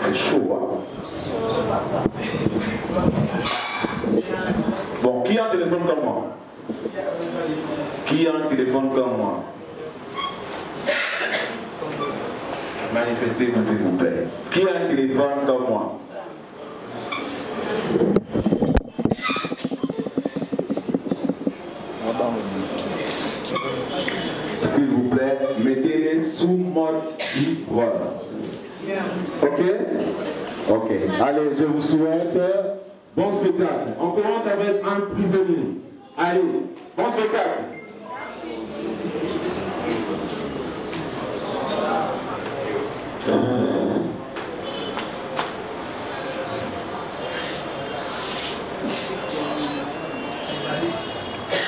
C'est chaud, hein? Bon, qui a un téléphone comme moi? Qui a un téléphone comme moi? Manifestez-vous s'il vous plaît. Qui a un téléphone comme moi? S'il vous plaît, mettez-les sous mode voilà. Ok? Ok. Allez, je vous souhaite bon spectacle. On commence avec un prisonnier. Allez, bon spectacle.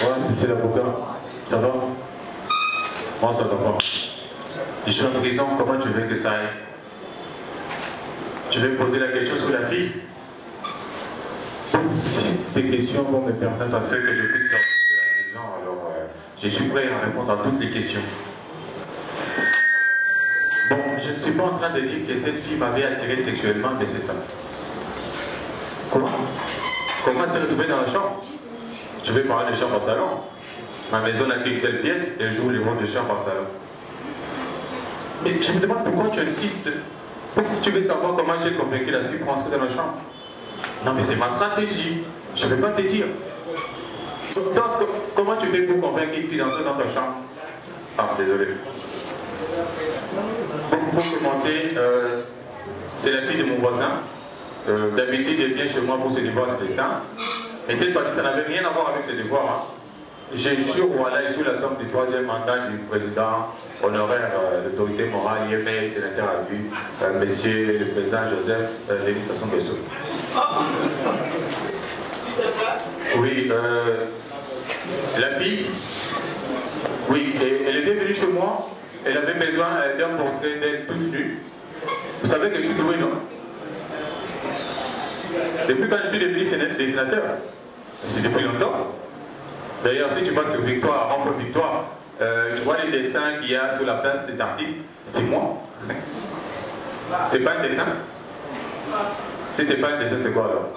Ouais, monsieur l'avocat, ça va? Moi, ça va pas. Je suis en prison, comment tu veux que ça aille? Tu veux me poser la question sur la fille? Si ces questions vont me permettre à ce que je puisse sortir de la prison, alors je suis prêt à répondre à toutes les questions. Bon, je ne suis pas en train de dire que cette fille m'avait attiré sexuellement, mais c'est ça. Comment? Comment elle s'est retrouvée dans la chambre? Je vais parler de chambre à salon. Ma maison n'a qu'une seule pièce et je joue le rôle de chambre à salon. Et je me demande pourquoi tu insistes. Pourquoi tu veux savoir comment j'ai convaincu la fille pour entrer dans la chambre? Non mais c'est ma stratégie. Je ne vais pas te dire. Donc, comment tu fais pour convaincre une fille d'entrer dans ta chambre? Ah, désolé. Pour commencer, c'est la fille de mon voisin. D'habitude, elle vient chez moi pour ses devoirs de dessin. Et cette fois-ci, ça n'avait rien à voir avec ses devoirs. Hein. J'ai jure au Allah, sous la tombe du 3e mandat du président honoraire de l'autorité morale, IML, sénateur à lui, monsieur le président Joseph, Denis Sassou Nguesso. Oui, la fille, oui, elle était venue chez moi, elle avait besoin d'un portrait d'elle toute nue. Vous savez que je suis doué, non? Depuis quand je suis devenu sénateur, c'est depuis longtemps. D'ailleurs, si tu vas sur Victoire, Rampe Victoire, tu vois les dessins qu'il y a sur la place des artistes, c'est moi. C'est pas un dessin? Si c'est pas un dessin, c'est quoi alors?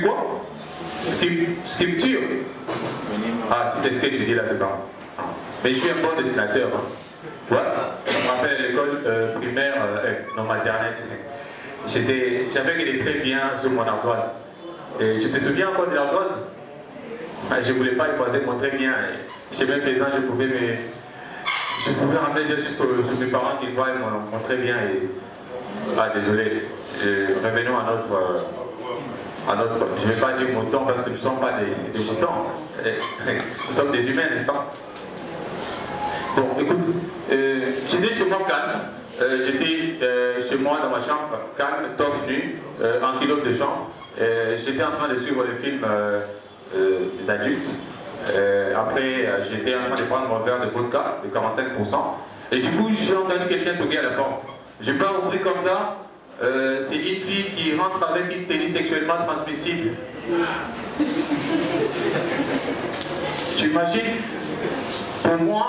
Quoi? Sculpture? Ah, si c'est ce que tu dis là, c'est pas. Mais je suis un bon dessinateur. Ouais. Je me rappelle à l'école primaire, non maternelle. J'avais des très bien sur mon ardoise. Et tu te souviens encore de l'ardoise? Je ne voulais pas effacer mon très bien. Chez mes faisant, je pouvais ramener jusqu'à mes parents qui voient mon très bien. Et... Ah, désolé. Revenons à notre... Je ne vais pas dire moutons parce que nous ne sommes pas des moutons. Nous sommes des humains, n'est-ce pas? Bon, écoute, j'étais chez moi calme. J'étais chez moi dans ma chambre, calme, torse nu, en culotte de chambre. J'étais en train de suivre le film des adultes. Après, j'étais en train de prendre mon verre de vodka de 45%. Et du coup, j'ai entendu quelqu'un toquer à la porte. Je n'ai pas ouvert comme ça. C'est une fille qui rentre avec une tenue sexuellement transmissible. Tu imagines? Pour moi,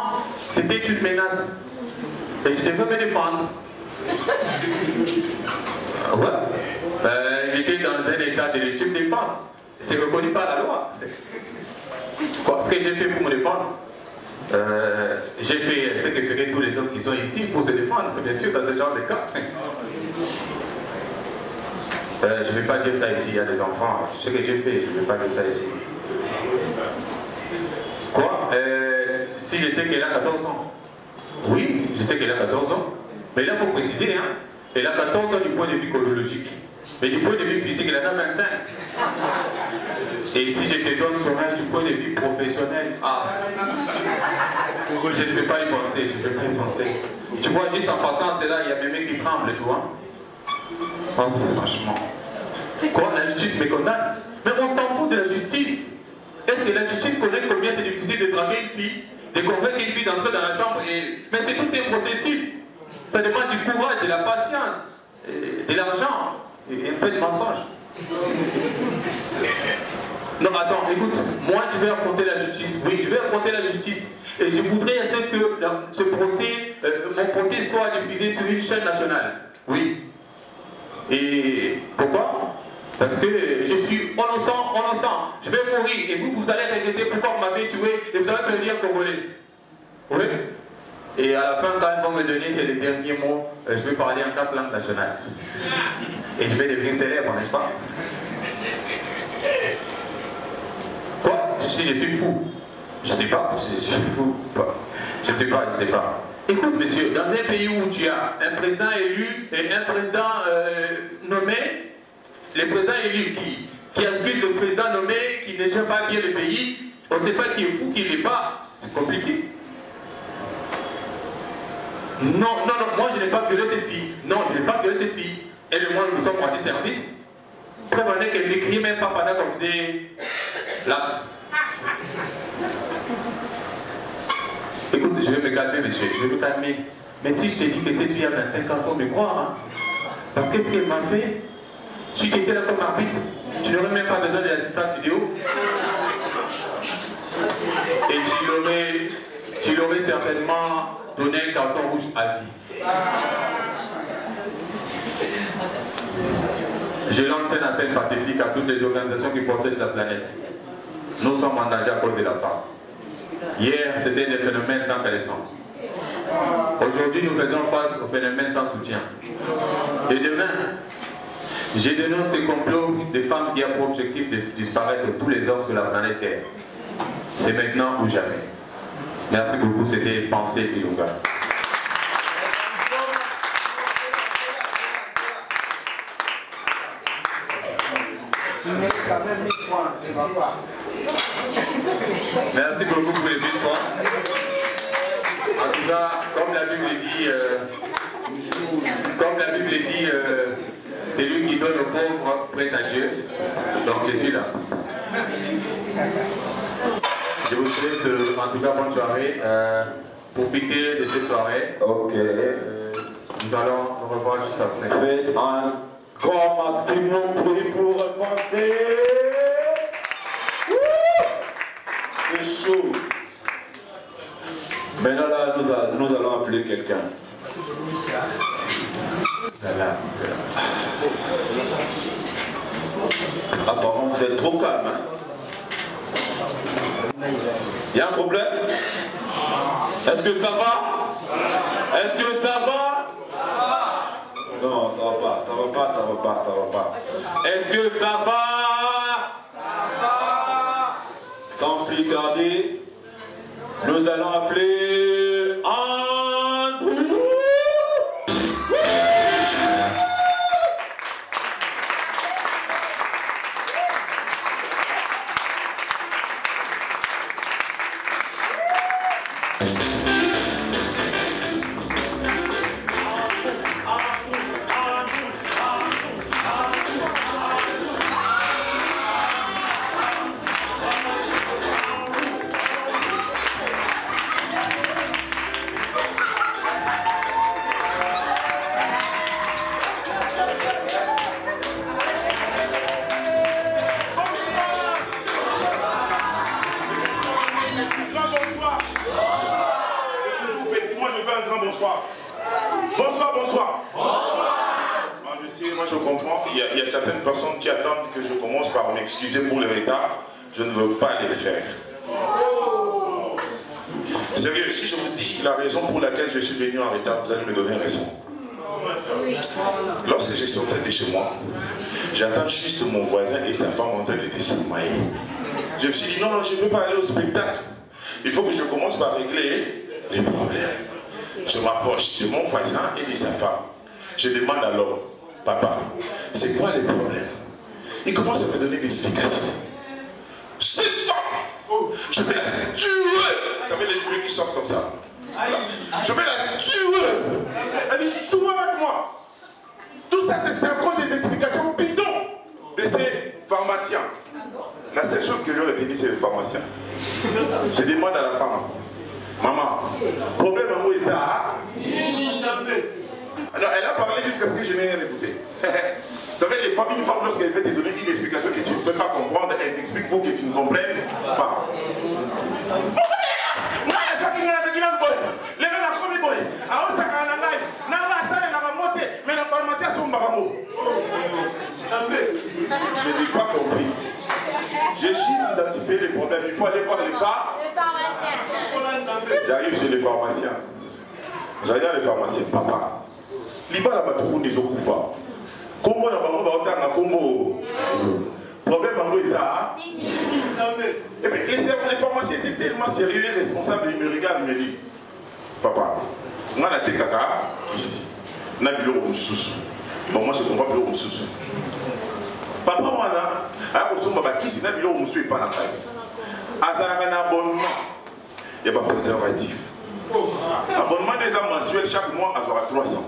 c'était une menace. Et je devais me défendre. Ouais. J'étais dans un état de légitime défense. C'est reconnu par la loi. Quoi, ce que j'ai fait pour me défendre, j'ai fait ce que feraient tous les hommes qui sont ici pour se défendre, bien sûr, dans ce genre de cas. Je ne vais pas dire ça ici, il y a des enfants. Ce que j'ai fait, je ne vais pas dire ça ici. Quoi? Si je sais qu'elle a 14 ans. Oui, je sais qu'elle a 14 ans. Mais là, il faut préciser, hein, elle a 14 ans du point de vue chronologique. Mais du point de vue physique, elle en a 25. Et si je te donne son âge du point de vue professionnel, ah, je ne vais pas y penser, je ne vais pas y penser. Tu vois, juste en passant, c'est là, il y a mes mecs qui tremblent, tu vois. Oh, franchement. Quoi, la justice me condamne? Mais on s'en fout de la justice. Est-ce que la justice connaît combien c'est difficile de draguer une fille, de convaincre une fille d'entrer dans la chambre et... Mais c'est tout un processus. Ça demande du courage, de la patience, de l'argent et un peu de mensonge. Non, attends, écoute, moi je vais affronter la justice. Oui, je vais affronter la justice. Et je voudrais que ce procès, mon procès soit diffusé sur une chaîne nationale. Oui. Et pourquoi? Parce que je suis innocent, je vais mourir et vous allez regretter pourquoi vous m'avez tué et vous allez devenir congolais. Oui. Et à la fin, quand ils vont me donner les derniers mots, je vais parler en 4 langues nationales. Et je vais devenir célèbre, n'est-ce pas? Quoi? Si je suis fou. Je sais pas si je suis fou ou pas. Je sais pas. Écoute, monsieur, dans un pays où tu as un président élu et un président nommé, le président élu qui accuse le président nommé, qui ne gère pas bien le pays, on ne sait pas qui est fou, qui ne l'est pas, c'est compliqué. Non, moi je n'ai pas violé cette fille. Non, je n'ai pas violé cette fille. Elle et moi, nous sommes rendus service. Preuve en est qu'elle ne criait même pas pendant qu'on faisait l'acte. Écoute, je vais me calmer, monsieur, je vais me calmer. Mais si je te dis que cette fille a 25 ans, il faut me croire. Hein? Parce que ce qu'elle m'a fait, si tu étais là comme arbitre, tu n'aurais même pas besoin de l'assistant vidéo. Et tu l'aurais certainement donné un carton rouge à vie. Je lance un appel pathétique à toutes les organisations qui protègent la planète. Nous sommes en danger à cause de la femme. Hier, c'était des phénomènes sans connaissance. Aujourd'hui, nous faisons face aux phénomènes sans soutien. Et demain, je dénonce ce complot des femmes qui a pour objectif de disparaître tous les hommes sur la planète Terre. C'est maintenant ou jamais. Merci beaucoup, c'était Pensée Ilunga. Merci beaucoup pour les 10 points. En tout cas, comme la Bible dit, c'est lui qui donne aux pauvres près à Dieu. Donc je suis là. Je vous souhaite en tout cas bonne soirée. Profitez de cette soirée. Ok. Nous allons nous revoir juste après. Faites un grand maximum pour repenser. C'est chaud. Maintenant là, nous allons appeler quelqu'un. Voilà. Apparemment, vous êtes trop calme. Hein? Il y a un problème? Est-ce que ça va? Est-ce que ça va? Non, ça va pas. Est-ce que ça va? Sans plus tarder, nous allons appeler Andrew. Excusez pour le retard, je ne veux pas les faire. Sérieux, si je vous dis la raison pour laquelle je suis venu en retard, vous allez me donner raison. Lorsque je sortais de chez moi, j'attends juste mon voisin et sa femme en train de descendre. Je me suis dit non, je ne peux pas aller au spectacle. Il faut que je commence par régler les problèmes. Je m'approche de mon voisin et de sa femme. Je demande alors, papa, c'est quoi les problèmes? Il commence à me donner des explications. Cette femme, je vais la tuer. Vous savez les tuer qui sortent comme ça. Je vais la tuer. Elle est souvent avec moi. Tout ça, c'est encore des explications bidons de ces pharmaciens. La seule chose que j'ai retenue, c'est le pharmacien. Je demande à la femme, maman, problème à moi, ça. Alors, elle a parlé jusqu'à ce que je n'ai rien écouté. Vous savez, les femmes, une femme, lorsqu'elle veut te donner une explication que tu ne peux pas comprendre, elle t'explique pour que tu ne comprennes pas. Moi, les pharmaciens. J'arrive chez les pharmaciens. J'arrive à les pharmaciens. Papa, l'Iba la batourou des okoufa. Comment la maman va entendre un combo? Problème en gros, ça. Les pharmaciens étaient tellement sérieux et responsables. Ils me regardent, ils me disent, papa, moi, la kaka ici. Na biloko mususu. Bon, moi je comprends biloko mususu. Papa wana, aya kosomba bakisi na biloko mususu epa na ngai. Azalaka na abonnement. Il y a pas préservatif. Abonnement des ans mensuels chaque mois azwaka 300.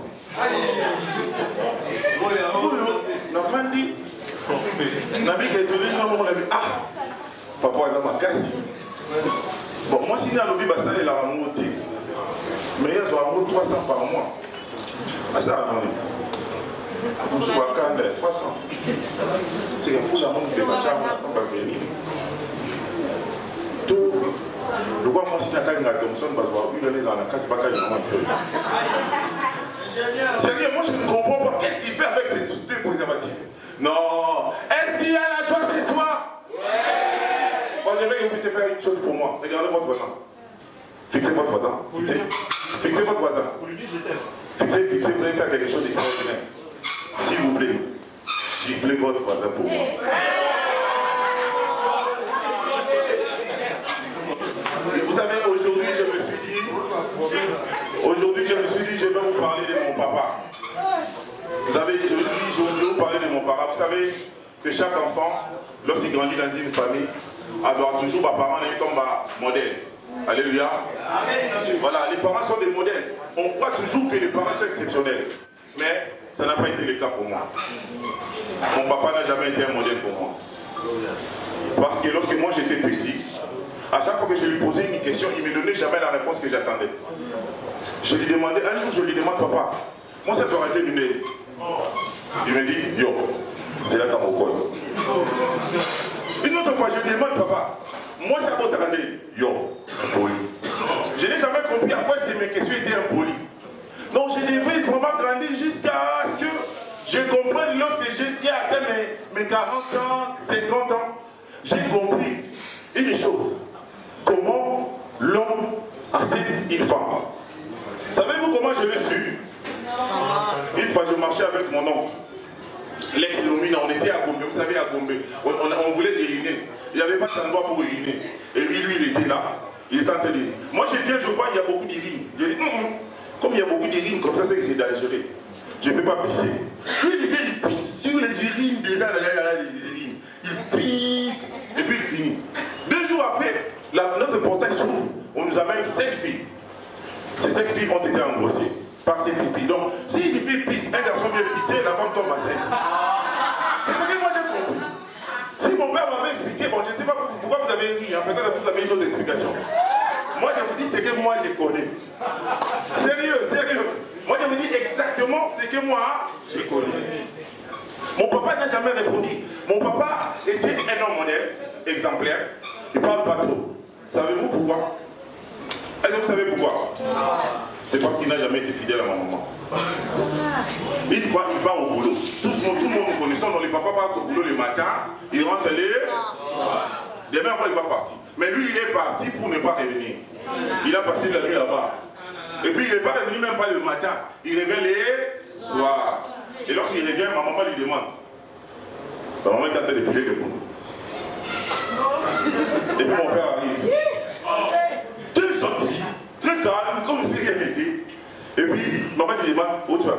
Na fandi. Na bi kesoli na mo na bi ah. Papa aza makasi. Bon, moi si na lobi basale la monter. Mais il y a 300 par mois. Ah ça, non. Pour ce qu'on a 300. C'est un fou la monde qui va venir. Tout. Le quoi, moi, si tu as un Thompson, tu vas voir, il est dans la carte, tu vas sérieux, moi je ne comprends pas. Qu'est-ce qu'il fait avec ces deux préservatifs? Non. Est-ce qu'il y a la chose ce soir? Ouais. Bon, j'aimerais que vous puissiez faire une chose pour moi. Regardez votre voisin. Fixez votre voisin. Fixez votre voisin. Fixez, vous allez faire quelque chose d'extraordinaire. S'il vous plaît, giflez votre voisin pour moi. Vous savez, aujourd'hui, je me suis dit, je vais vous parler de mon papa. Vous savez, je vais vous parler de mon papa. Vous savez que chaque enfant, lorsqu'il grandit dans une famille, avoir toujours ses parents comme modèle. Alléluia. Amen. Voilà, les parents sont des modèles. On croit toujours que les parents sont exceptionnels. Mais ça n'a pas été le cas pour moi. Mon papa n'a jamais été un modèle pour moi. Parce que lorsque moi j'étais petit, à chaque fois que je lui posais une question, il ne me donnait jamais la réponse que j'attendais. Je lui demandais, un jour je lui demande, papa, moi ça doit rester lunettes. Il me dit, yo, c'est là dans mon col. Une autre fois je lui demande, papa, moi ça va t'attendre, yo, impoli. Je n'ai jamais compris à quoi mes questions étaient impolies. Donc je devais vraiment grandir jusqu'à ce que je comprenne lorsque j'ai atteint mes 40 ans, 50 ans. J'ai compris une chose. Comment l'homme accepte une femme. Savez-vous comment je l'ai su? Une fois je marchais avec mon oncle. L'ex-Lomina, on était à Gombe, vous savez à Gombe, on voulait uriner. Il n'y avait pas d'endroit pour uriner. Et puis lui il était là, il était en train de dire. Moi je viens, je vois il y a beaucoup d'urine. Je dis, comme il y a beaucoup d'urine, comme ça c'est que c'est dangereux. Je ne peux pas pisser. Lui il vient, il pisse sur les urines, déjà les urines. Il pisse, et puis il finit. 2 jours après, notre portail s'ouvre, on nous amène 5 filles. Ces 5 filles ont été engrossées par ces pipis. Donc, si une fille pisse, un garçon vient pisser, la femme tombe enceinte. C'est ce que moi j'ai compris. Si mon père m'avait expliqué, bon, je ne sais pas pourquoi vous avez ri, hein, peut-être vous avez une autre explication. Moi je vous dis ce que moi je connais. Sérieux, sérieux. Moi je vous dis exactement ce que moi je connais. Mon papa n'a jamais répondu. Mon papa était un homme modèle, exemplaire. Il ne parle pas trop. Savez-vous pourquoi? Est-ce que vous savez pourquoi? C'est parce qu'il n'a jamais été fidèle à ma maman. Une fois, il part au boulot. Tout le monde nous connaissons, donc les papas partent au boulot le matin, ils rentrent les... Demain, il va partir. Mais lui, il est parti pour ne pas revenir. Il a passé la nuit là-bas. Et puis, il n'est pas revenu même pas le matin. Il revient les soirs. Et lorsqu'il revient, ma maman lui demande. Sa maman est en train de piler le boulot. Et puis, mon père arrive. Très gentil, très calme, comme si rien n'était. Et puis, maman lui demande, où tu vas?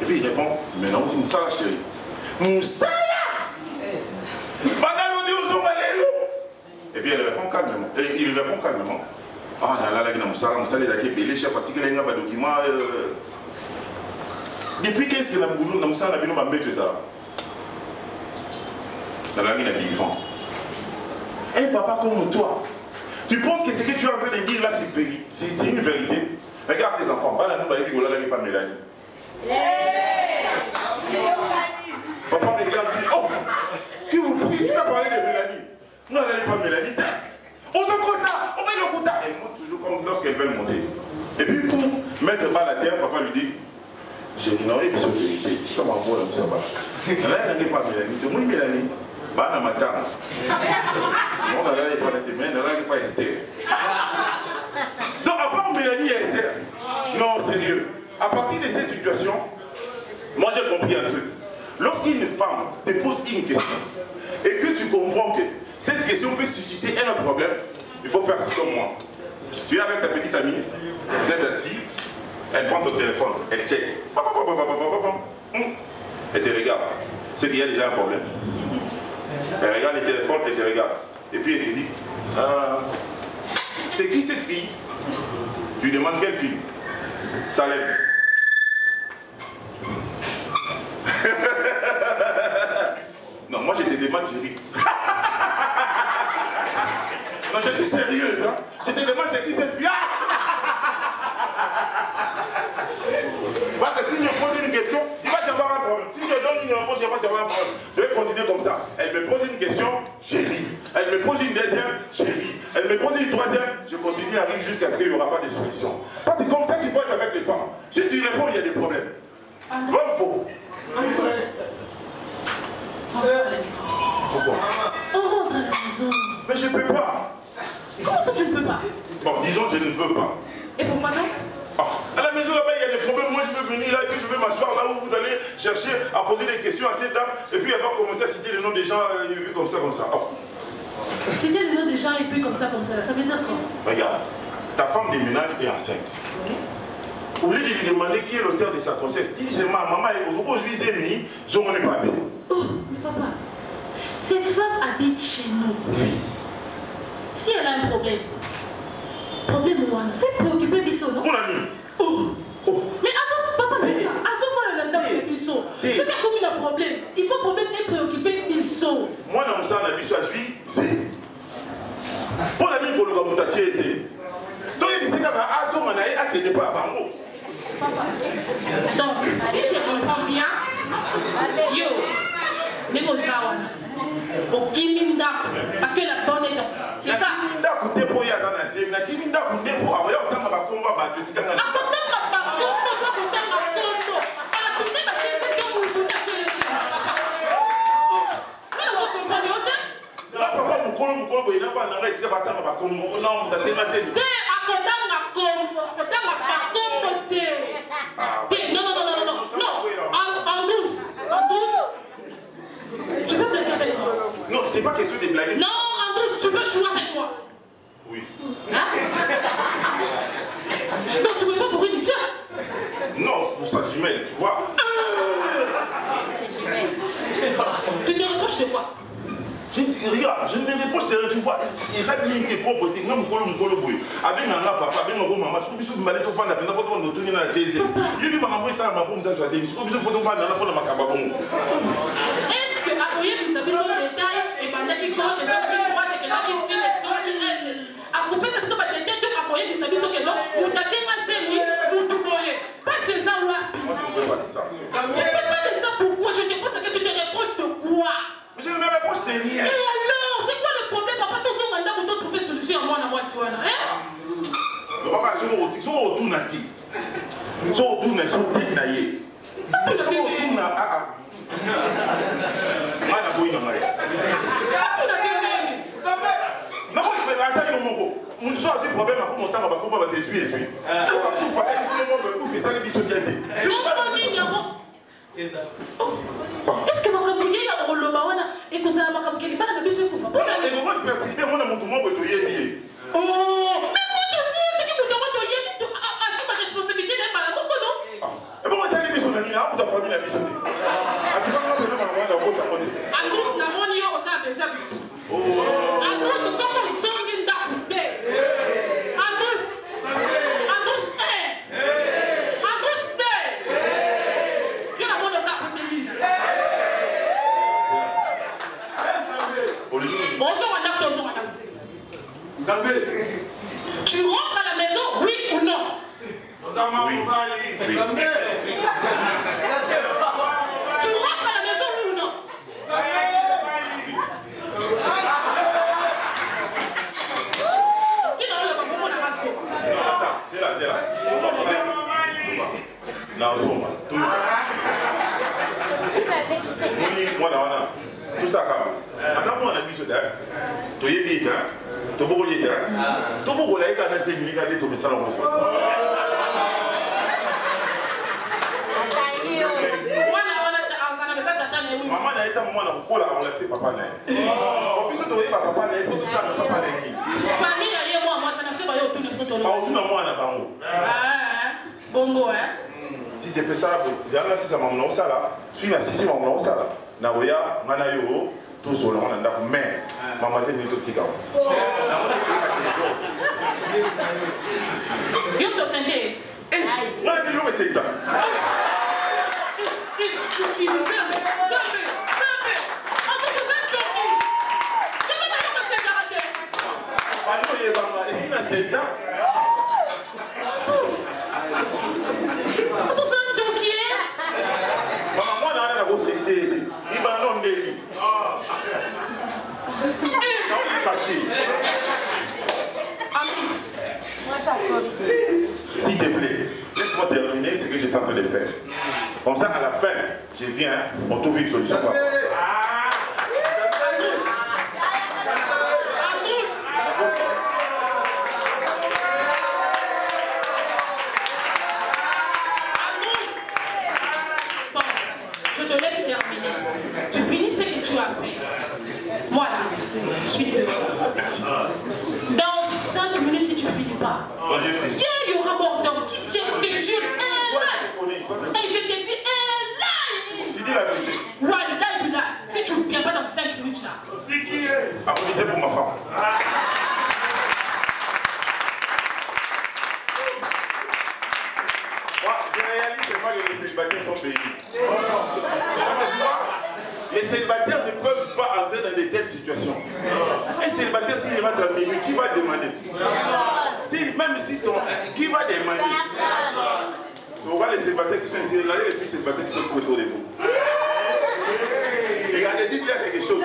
Et puis il répond, maintenant tu Moussala chérie. Moussala! Et puis elle répond calmement. Et il répond calmement. Ah là là, là, Moussala, Moussala, il a été belé, chef fatigué, il a un document. Depuis qu'est-ce que la Moussala, Moussala, il a mis ça? Dans la vie, il a dit vivant. Eh papa, comme toi, tu penses que ce que tu es en train de dire là, c'est une vérité? Regarde tes enfants, pas la nous, il n'y a pas Mélanie. Papa regarde, dit, oh, qui t'a parlé de Mélanie? Non, elle n'est pas Mélanie. On te croit ça, on va le couteau. Elle monte toujours comme lorsqu'elle veut monter. Et puis pour mettre bas la terre, papa lui dit, j'ai dit non, et puis c'est vérité, tu comme un bon là, ça va. Là, elle n'est pas Mélanie, c'est moi Mélanie. Bana matanga. On a là, il pas de main, on a là, il pas Esther. Donc, à part Mélanie et Esther, non, sérieux. À partir de cette situation, moi j'ai compris un truc. Lorsqu'une femme te pose une question et que tu comprends que cette question peut susciter un autre problème, il faut faire ci comme moi. Tu es avec ta petite amie, vous êtes assis, elle prend ton téléphone, elle check. Elle te regarde. C'est qu'il y a déjà un problème. Elle regarde le téléphone, elle te regarde. Et puis elle te dit, c'est qui cette fille? Tu lui demandes quelle fille? Salem. Non, moi je te demande, tu ris. Non, je suis sérieuse, hein. Je te demande c'est qui cette fille. Parce que si je pose une question, il va y avoir un problème. Si je donne une réponse, il va y avoir un problème. Je vais continuer comme ça. Elle me pose une question, je ris. Elle me pose une deuxième, je ris. Elle me pose une troisième, je continue à rire jusqu'à ce qu'il n'y aura pas de solution. Parce que c'est comme ça qu'il faut être avec les femmes. Si tu réponds, il y a des problèmes. Vrai ou faux? Pourquoi? On rentre à la maison. Mais je ne peux pas. Comment ça tu ne peux pas? Bon, disons je ne veux pas. Et pourquoi non? À la maison là-bas, il y a des problèmes. Moi, je veux venir là, que je veux m'asseoir là où vous allez chercher à poser des questions à cette dame. Et puis, elle va commencer à citer les noms des gens comme ça, comme ça. Citer les noms des gens et puis comme ça, là. Ça veut dire quoi? Regarde, ta femme de ménage est enceinte. Oui. Au lieu de lui demander qui est l'auteur de sa grossesse, dis seulement à maman, aujourd'hui, c'est mis, je ne pas bien. Oh, mais papa, cette femme habite chez nous. Oui. Si elle a un problème où on fait préoccuper Bissot, non? Mon ami. Oh. Mais papa, c'est ça. À ce moment, elle n'a pas de Bissot. C'est comme un problème. Il faut problème et préoccuper Bissot. Moi, dans mon sang, la Bissot, je suis c'est. Pour l'ami, pour le Gamutachi, c'est. Donc, il dit que à ce moment, il n'y a pas à Bango. Papa. Donc, si je comprends bien, yo, Négozawana, au Kiminda, parce que la bonne est c'est ça. Kiminda, écoutez pour Yazana, c'est la Kiminda, écoutez pour avoir autant de combat, bah, tu sais quand même. Non, c'est pas question de blaguer. Non, Andrew, tu veux jouer avec moi? Oui. Hein? Donc tu veux pas mourir du jazz? Non, pour sa jumelle, tu vois. Tu te reproches de quoi? Regarde, je ne me reproche de rien, tu vois. Ils ont été propres, ils ont dit avec un papa, avec un maman, je suis obligé de faire la peine, je suis obligé de faire la peine, je suis obligé de faire la peine, je suis obligé de faire la peine. Est-ce que appuyer les amis sur le détail et pendant qu'il gauche et qu'il droite et que là qui style et toi qui est à couper ça sur le détail donc appuyer les amis sur le non ou t'acheter un semi ou tout boyer pas c'est ça là. Moi je ne veux pas de ça. Tu ne fais pas de ça pourquoi? Je te pose la question, tu te reproches de quoi? Je ne me reproche de rien. Et alors c'est quoi le problème papa? Tous son mandat pour trouver solution à moi na moi si wana hein? Le papa sont autour nati. Ils sont autour na sont tête na yé. Ils sont autour na Mana boy na mari. Non, attends mon mot. On soit un problème à comment on va comment va t'essuyer essuyer. Tout fait tout le monde tout fait ça les dissociatés. Est-ce que makambuye ya oloba wana ekozala makambuye bana na biso kufa? Voilà, et comment perturber moi mon tourment pour te yébi. Oh, mais moi tu dis c'est que vous devez yebi tu assume ma responsabilité de ma moko non? Et bon, tu as les missions là, ta famille la mission. Andrus na moni yo oza beja biso. Andrus soko songi ndakute. Andrus Andrus yo na moni oza conseiller. Bonjour madame, bonjour madame. Tu rentres à la maison, oui ou non? Oui. Tu rentres à la maison, oui ou non? Qui n'a pas beaucoup la race? Attends, c'est là. Non, tout ça, tout ça, tombé ça dans mon corps. Maman n'a été un moment où on a relaxé papa. On peut se donner papa, tout ça, papa. Famille, moi, ça n'a pas été tout le monde. Tout le monde a bango. Bongo, hein? Si tu fais ça, j'ai un assistant maman, ça là. Je suis assistant maman, ça là. Nagoya, Manayo, tout sur le monde, mais maman, c'est une toute tika. Yo, tu as senti? Moi, je dis que c'est ça. S'il te plaît, laisse-moi terminer ce que j'étais en train de faire. Comme ça, à la fin, je viens, on trouve une solution. Je te laisse terminer. Tu finis ce que tu as fait. Moi là, je suis dehors. Merci. Dans 5 minutes, si tu ne finis pas, il y aura mon homme qui tient, je te jure, et je te dis, tu dis la vérité. Voilà, si tu ne viens pas dans 5 minutes là. Applaudissez pour ma femme. Moi, je réalise pas que les célibataires sont bénis. Les célibataires ne peuvent pas entrer dans de telles situations. Un célibataire, s'il va terminer, qui va demander? Même s'ils sont... Qui va demander? Vous voyez les célibataires qui sont ici, regardez les filles célibataires qui sont tout autour de vous. Regardez, dites-leur quelque chose.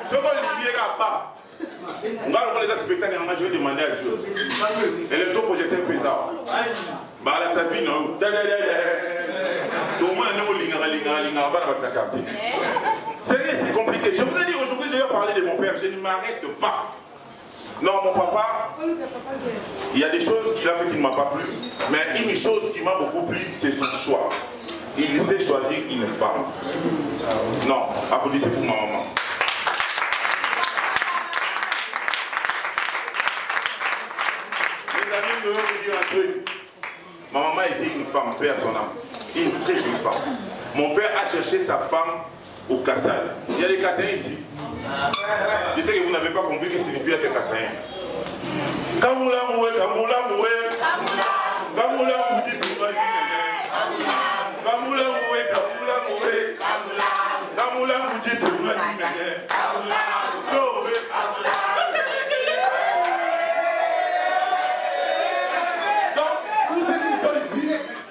Ce qu'on lui dira pas. On va regarder dans ce spectacle, je vais demander à Dieu. Électroprojecteur pesant. Bah là, ça vit, non? Tout le monde c'est compliqué. Je vous ai dit aujourd'hui, je vais parler de mon père. Je ne m'arrête pas. Non, mon papa, il y a des choses qu'il a fait qui ne m'a pas plu. Mais une chose qui m'a beaucoup plu, c'est son choix. Il sait choisir une femme. Non, applaudissez pour ma maman. Les amis, je vais vous dire un truc. Ma maman était une femme, paix à son âme. Une très jolie femme. Mon père a cherché sa femme au Kassai. Il y a des Kassaïens ici. Je sais que vous n'avez pas compris que signifie être Kassaïen. Kamoula moué, Kamoula moué. Kamoula moué, Kamoula moué, Kamoula moué. Kamoula moué, Kamoula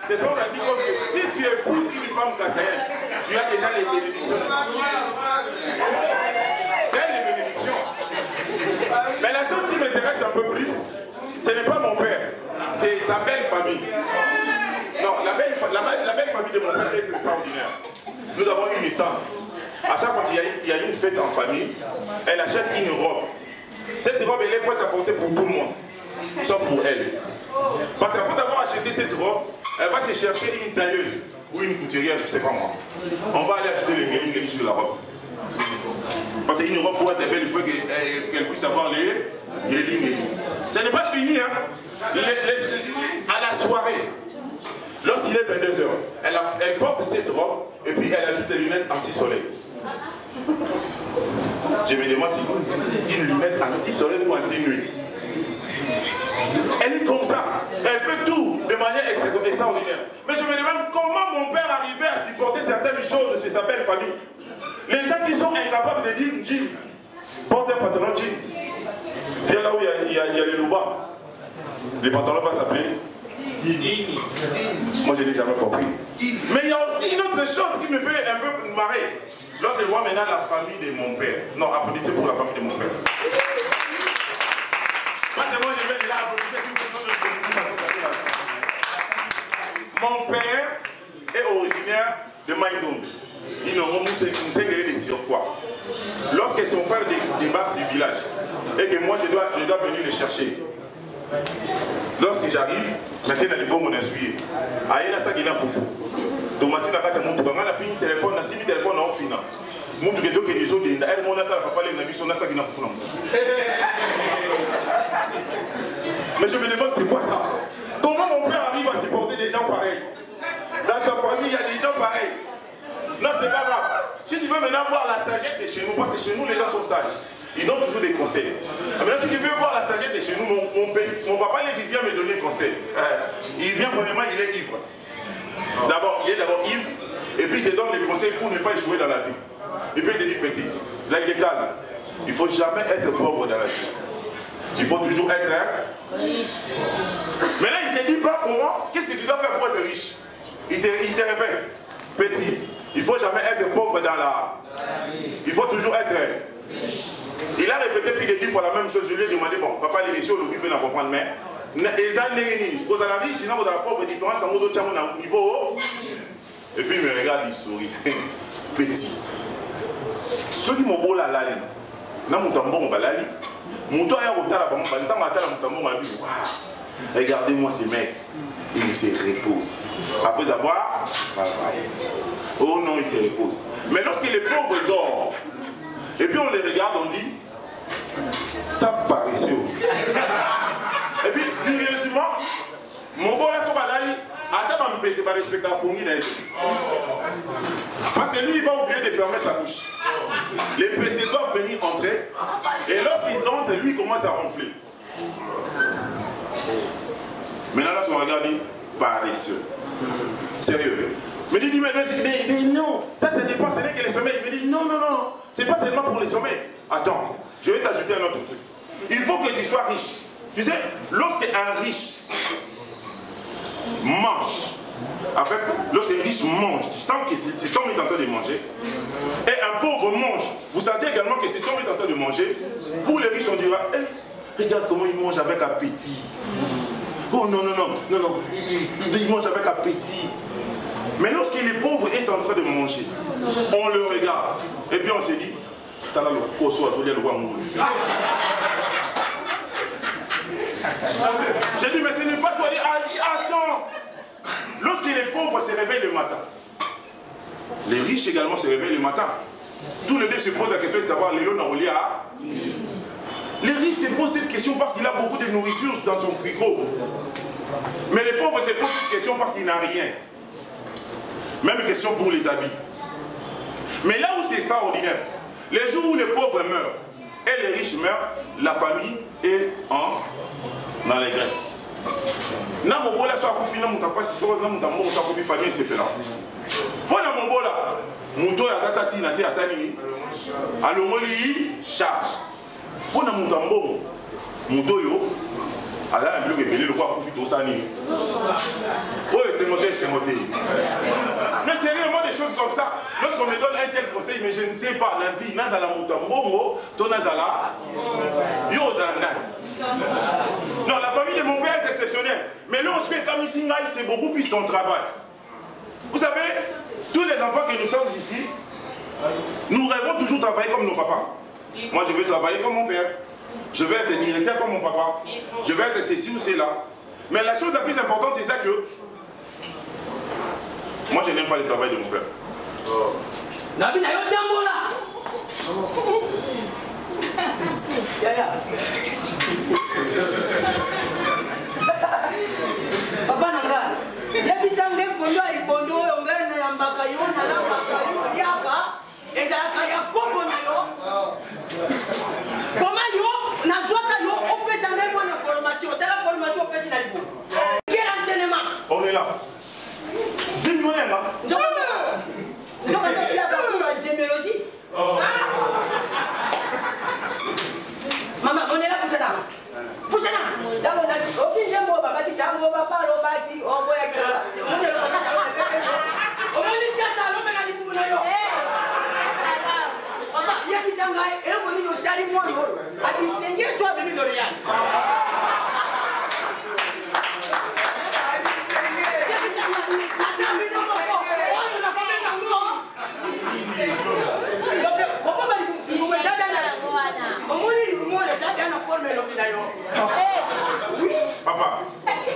ce sont la dit que si tu épouses une femme kassaïenne, tu as déjà les bénédictions. C'est les bénédictions. Mais la chose qui m'intéresse un peu plus, ce n'est pas mon père, c'est sa belle famille. Non, la belle famille de mon père est extraordinaire. Nous avons une tante. À chaque fois qu'il y a une fête en famille, elle achète une robe. Cette robe, elle est prête à porter pour tout le monde, sauf pour elle. Parce qu'après avoir acheté cette robe, elle va se chercher une tailleuse ou une couturière, je ne sais pas moi. On va aller acheter les guélis sur la robe. Parce qu'une robe pour être belle, il faut qu'elle puisse avoir les guélis. Ce n'est pas fini, hein. À la soirée, lorsqu'il est 22h, elle porte cette robe et puis elle ajoute des lunettes anti-soleil. Je me demande si une lunette anti-soleil ou anti-nuit. Elle est comme ça. Elle fait tout de manière extraordinaire. Mais je me demande comment mon père arrivait à supporter certaines choses de sa belle famille. Les gens qui sont incapables de dire jean, portent un pantalon jeans. Viens là où il y a les loupas. Les pantalons vont s'appeler. Moi je n'ai jamais compris. Mais il y a aussi une autre chose qui me fait un peu marrer. Lorsque je vois maintenant la famille de mon père. Non, applaudissez pour la famille de mon père. Moi c'est moi je vais là applaudissez si vous Mon père est originaire de Maïdong. Il ne sait de Surquois. Lorsque son frère débarque du village et que moi je dois venir le chercher, Lorsque j'arrive, maintenant les bons mon essuie. Aïe là ça qui n'a pas fou. Donc maintenant quand mon tout a fini téléphone, on a fini téléphone en final. Mon tout que les autres disent, elle mon attend papa les amis sont là ça qui n'a pas fou. Mais je me demande c'est quoi ça? Comment mon père arrive à supporter des gens pareils? Dans sa famille, il y a des gens pareils. Non, c'est pas grave. Si tu veux maintenant voir la sagesse de chez nous, parce que chez nous, les gens sont sages. Ils donnent toujours des conseils. Maintenant, si tu veux voir la sagesse de chez nous, mon papa, il vient me donner des conseils. Il vient, premièrement, il est ivre. D'abord, il est d'abord ivre. Et puis, il te donne des conseils pour ne pas échouer dans la vie. Et puis, il te dit, petit, là, il est calme. Il ne faut jamais être pauvre dans la vie. Il faut toujours être riche. Maintenant, il ne te dit pas comment, qu'est-ce que tu dois faire pour être riche. Il te répète, petit, il ne faut jamais être pauvre dans la vie. Il faut toujours être riche. Il a répété plus de 10 fois la même chose. Je lui ai demandé, bon, papa, les messieurs, on peut comprendre, mais les années, vous allez riche, sinon vous avez la pauvre différence en mode de niveau. Et puis il me regarde, il sourit. Petit. Ceux qui m'ont beau la lali, là, mon tambour, on va la lali. Mon toit est au talent, regardez-moi ces mecs. Ils se reposent. Après avoir travaillé. Oh non, ils se reposent. Mais lorsque les pauvres dorment, et puis on les regarde, on dit, t'as paresseux. Et puis, curieusement, mon beau là, sur la lali, attends, on me c'est pas respectable pour lui. Parce que lui, il va oublier de fermer sa bouche. Les PC doivent venir entrer. Et lorsqu'ils entrent, lui, il commence à ronfler. Maintenant, là, on regarde, il paresseux. Sérieux. Mais il dit, mais non, ça n'est pas, ce n'est que les sommeils. Il me dit, non, c'est pas seulement pour les sommeils. Attends, je vais t'ajouter un autre truc. Il faut que tu sois riche. Tu sais, lorsqu'un riche mange, lorsqu'un riche mange, tu sens que cet homme est en train de manger. Et un pauvre mange. Vous sentez également que cet homme est en train de manger. Pour les riches, on dira, hey, regarde comment il mange avec appétit. Oh non, il mange avec appétit. Mais lorsqu'il est pauvre et est en train de manger, on le regarde. Et puis on se dit, t'as là le cosso à tout le monde. J'ai dit, mais ce n'est pas toi. Attends. Lorsqu'il est pauvre, se réveille le matin. Les riches également se réveillent le matin. Tous les deux se posent la question de savoir l'élo n'a à. Les riches se posent cette question parce qu'il a beaucoup de nourriture dans son frigo. Mais les pauvres se posent cette question parce qu'il n'a rien. Même question pour les habits. Mais là où c'est extraordinaire, les jours où les pauvres meurent et les riches meurent, la famille est dans les graisses. Na mobola soit kofi na mutapa si so na mutambo soit kofi famille c'est là. Voilà mobola. Muto ya tata tina te asani. Alongoli charge. Pona mutambo. Muto yo ala na bloque pelé le quoi kofi to sani. Oh c'est monté. Mais c'est réellement des choses comme ça. Lorsqu'on me donne un tel conseil, mais je ne sais pas, la vie, nazala mutambo, to nazala yo zana. Non, la famille de mon père est exceptionnelle. Mais là, on se fait comme ici, c'est beaucoup plus son travail. Vous savez, tous les enfants que nous sommes ici, nous rêvons toujours travailler comme nos papas. Moi, je veux travailler comme mon père. Je veux être directeur comme mon papa. Je veux être ceci ou cela. Mais la chose la plus importante, c'est ça que moi, je n'aime pas le travail de mon père. Papa nanga, yabisange kondo ibondo ongere na yambaka yo na lambaka yo yaka ezalaka ya koko na yo. Comment yo na zwaka yo opesa ngemo na formation, tala formation opesa na libo. Quel enseignement? On est là. Zimnoyenga. Njoka ya ka généalogie. Maman, on est là pour ça. Pour ça. Là, on a dit, ok, j'aime moi, papa,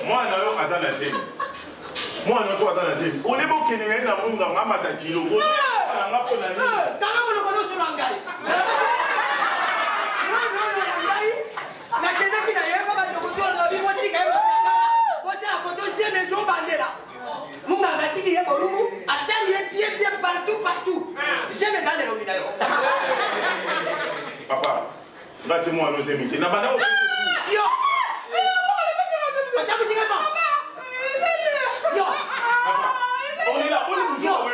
Moi, je suis à la scène. Moi, je suis à la scène. On est bon qu'il y ait un monde dans la kilo. On a pas la nuit. Papa, là tu moi nous amis. N'a pas d'avoir fait yo. On est là, on est vous yo.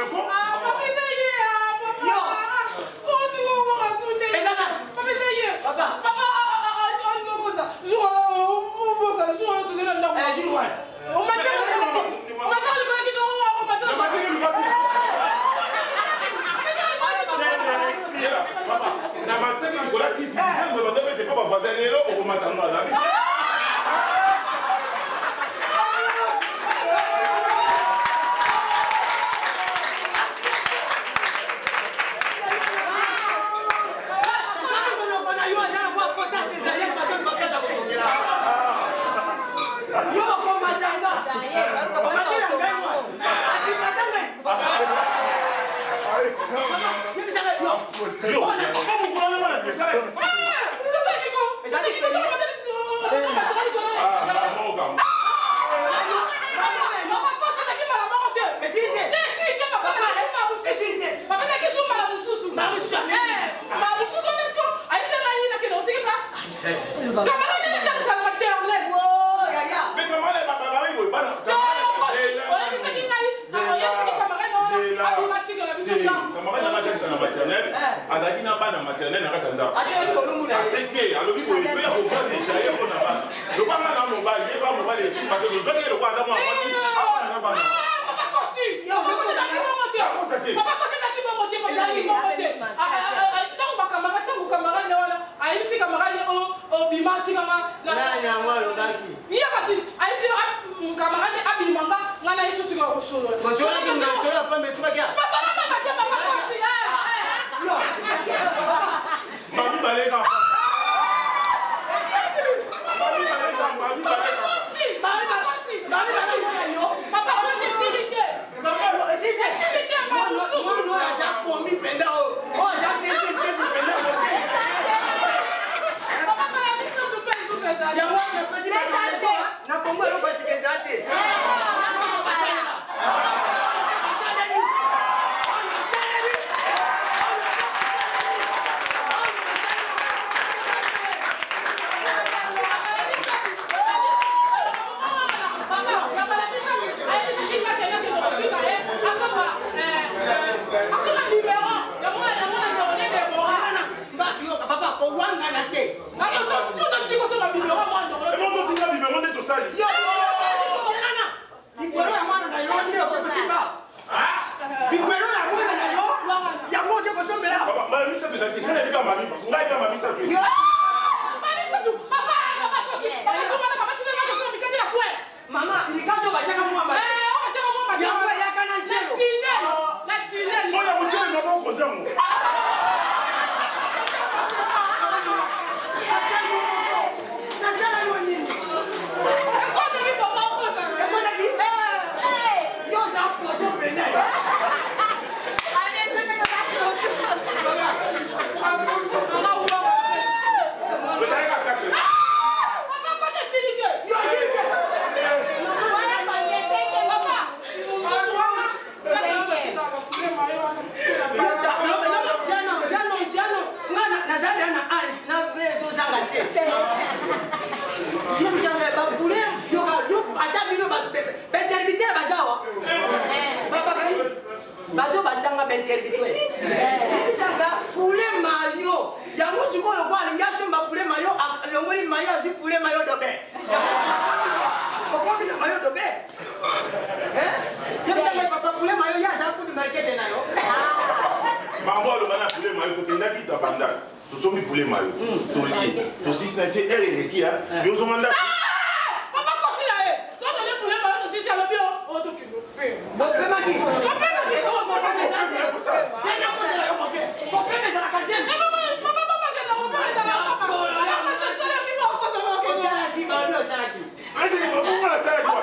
Mas ele falou, vamos lá, sai aqui.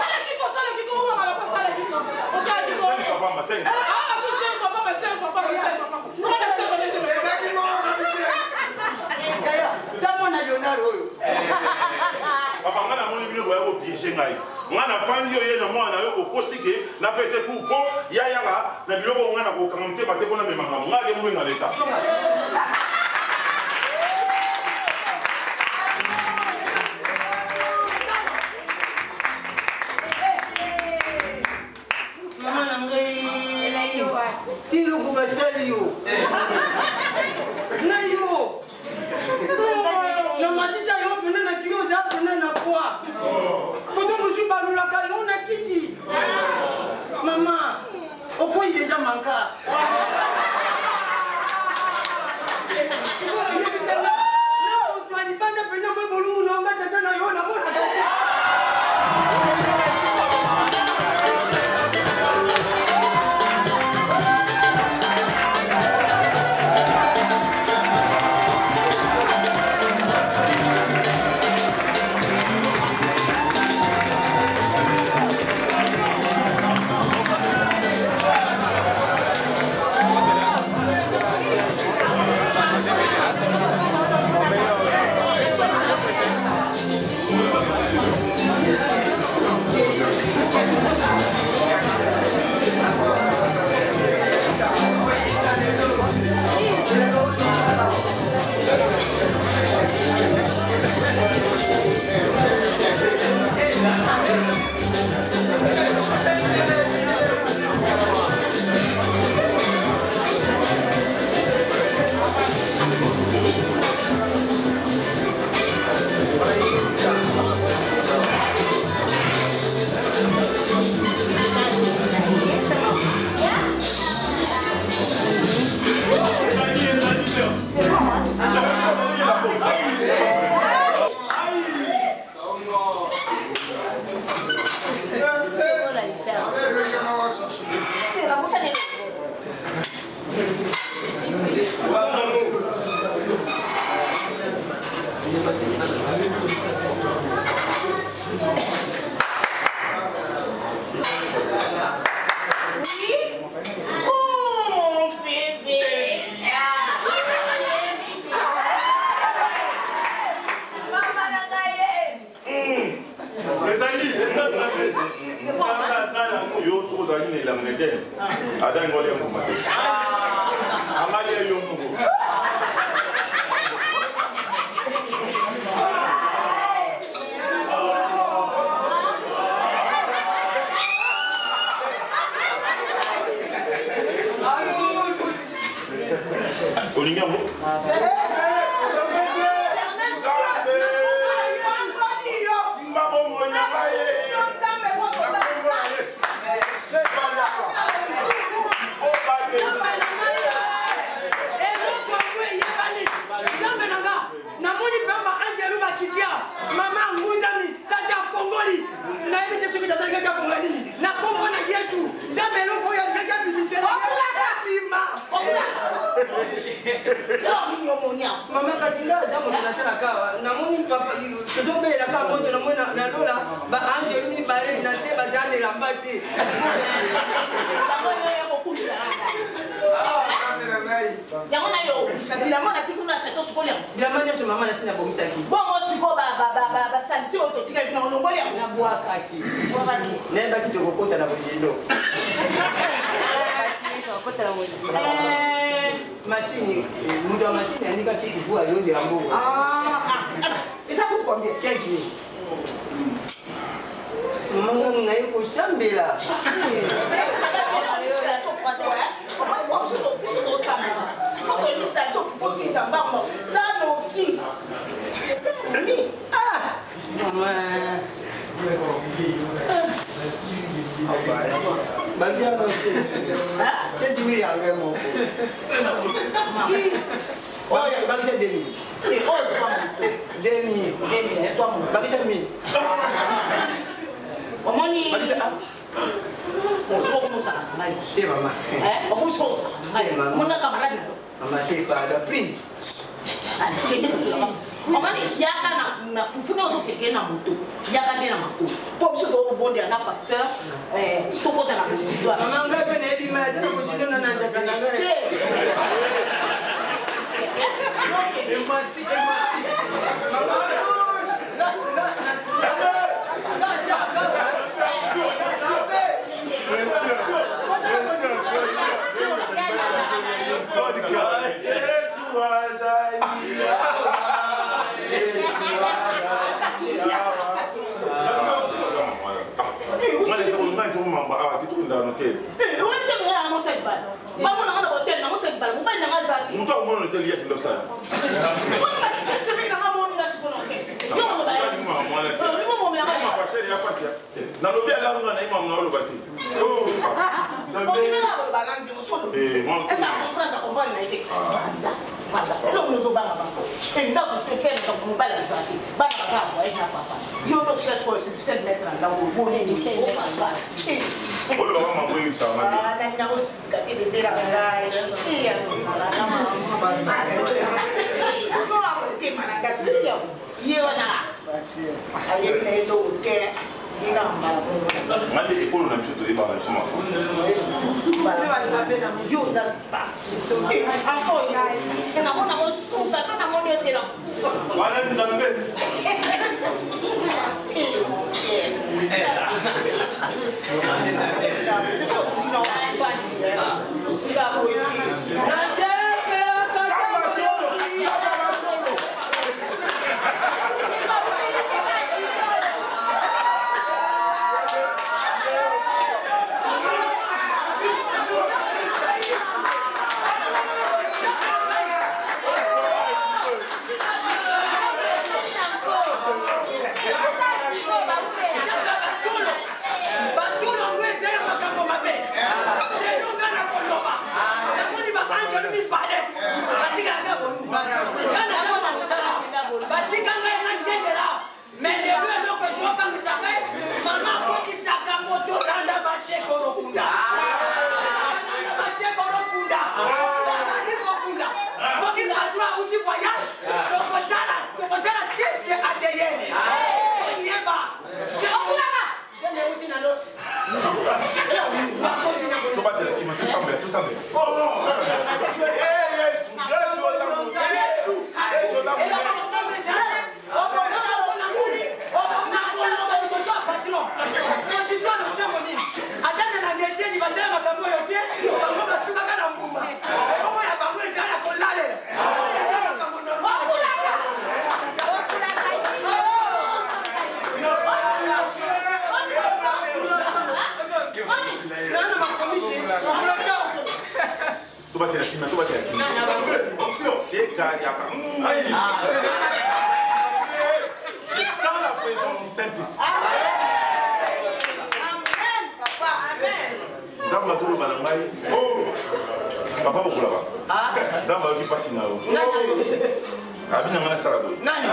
oblige ngai. Ngana fandi yo yena mwana yo kokosike na pese kuko ya yaka na biloko ngana ko kamte bate kona memanga ngale mu ngale ta. Mama na ngai tilo ko basali yo. Na yo. Na matisa yo pena na kilo za pena na poa. Toto musu balula ka yo na kiti. Mama, oko il déjà manka. Na to alibanda pena mo bolumu na ngata tana yo na mona ka. Mama kasinga jamu tunasema kawa na moni papa tuzombe la kama moto na mwana na dola ba anje rumi bale na cheba jane la mbati. Yamona yo, sabila mona tikuna seto skolia. Bila manya so mama na sina bomisa ki. Bongo siko ba santé ototika kina onongolia Na bwa kaki. Bwa kaki. Nenda kitoko kota na bojindo. Machine, muda wa machine andika si kifua yote ya mboga. Isa kukwambia keki. Mungu ngaiko shambila. Basi hapo c'est 10 millions vraiment. Basi basi demi. Demi. Basi demi. Omoni. Basi Bonsoir comment ça? Eh maman. Bonsoir. Mon camarade. Maman t'es pas là please. Omani yaka na fufuna ozo keke na moto yaka de na mako po biso do bondi na pasteur to kota na président Maman ngapi na edi ma tena kushinda na njaka na ngapi emati hôtel. Oui, tu es à mon sac balles. Pas mon hôtel, non, c'est pas. Vous pas dans la salle. Mon temps, mon hôtel, il y a qui ça. Moi, c'est bien dans mon hôtel. Yo, on va aller. Moi, na lobi ala ngana na imam na lo bati oh on est là dans la langue de solo et ça comprendre na ide voilà donc nous au banga et donc tu quel donc nous bala zati banga ka wa ina papa yo no que toi c'est 7 mètres là où bon ni c'est pas oh le baba mambo ça ma na na aussi ka te bébé là là et ya ça na mama no a te mananga yo na aye ne do ke ngale ekolo na biso toyeba na biso mako Je sens la présence du Saint-Esprit. Amen, papa, amen. Zamba tolo balangai. Oh. Papa bokula ba. Zamba ki pasi na yo. Abina ngana sala boy. Nani?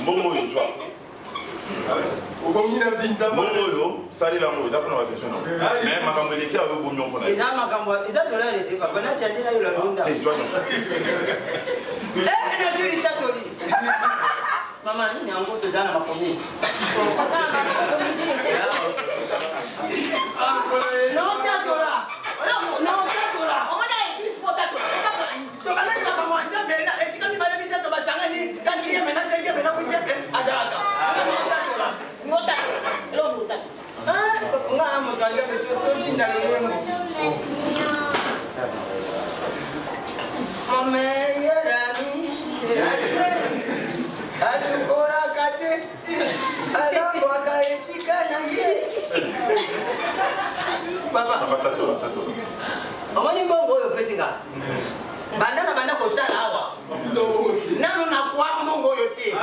Mbongo yo zwa. Okomina vinza mbongo yo sali la mo da kuna attention na. Mais makambo eleki ayo bomyo mpona. Eza makambo, eza dollar ete papa na change na yo la lunda. Eh zwa. Na juri tatori. Mama nini yango to jana makomi. No tatora. No tatora. Omona ipo tatora. To bana ka mwanza bela esika mi bale bisa to basanga ni kandiye mena senge mena kujepe azalaka. Tatora. No tatora. Elo no tatora. Nga mo kanja to tinda lemo. Mama yerani. Asukora kate alapo akaesika na ye papa omoni mbongo oyo pesinga banda kosala awa nano nakwa mbongo oyo te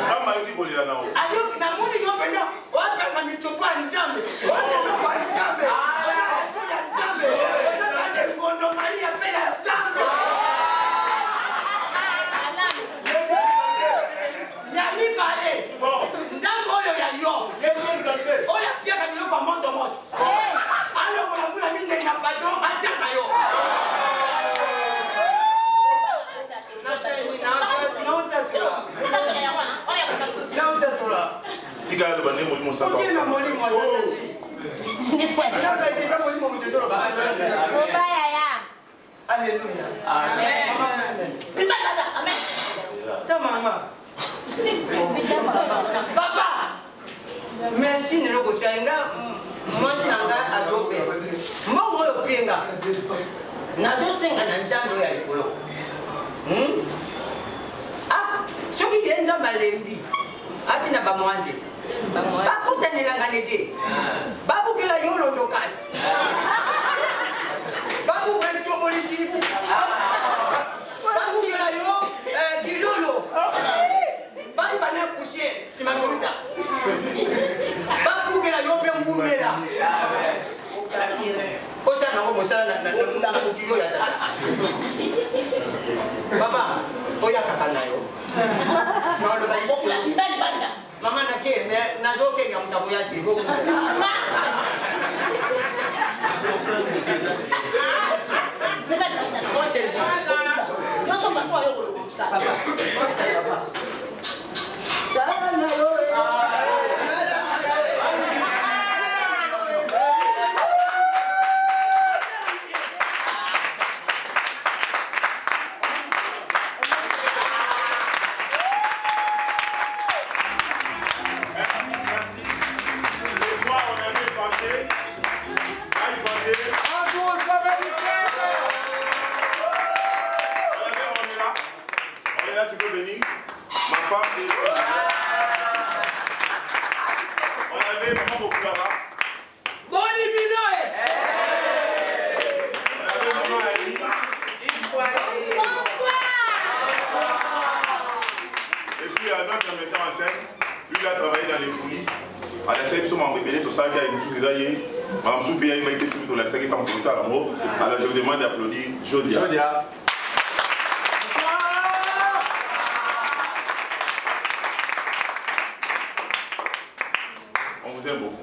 Zamba yoki kolila nao. ayo namoni yo pena wapanga michopo ya Nzambe wapanga kwa Nzambe ya Nzambe wapanga ngondo Maria pe ya Nzambe Yami pale. Nzambo oyo ya yo. Oya pia kabilo kwa moto moto. Alo kwa mbula mimi na patron acha na yo. Tika lo bane molimo samba. Tika molimo tati. Ni kwa. Tika molimo mtendoro ba. Obaya ya. Alléluia. Amen. Amen. Ta mama. Papa. Merci ne loko sanga. Mwanzi nanga adope. Mbongo yo pinga. Nazo senga na Nzambe ya ikolo. Ah, soki yenza malembi. Ati na bamwanje. Bakutanela ngane de. Babukela yolo ndokati. Oya. Osa nango mosala na mokili oyo tata. Papa, oya kaka na yo. Mama nake, nazokenga mutabo ya te. Tu peux venir. Ma femme est... On avait maman beaucoup là-bas. Boni Binoé. On avait maman Aïe. Bonsoir. Et puis notre metteur en scène, lui il a travaillé dans les coulisses. À la scène, ils sont rebellés, tout ça, il y a une chose déjà. Madame Soubia, il m'a été tout la scène, il est en ça à l'amour. Alors je vous demande d'applaudir Jodia. Jodia. On vous aime beaucoup.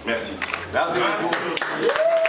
Merci. Merci beaucoup.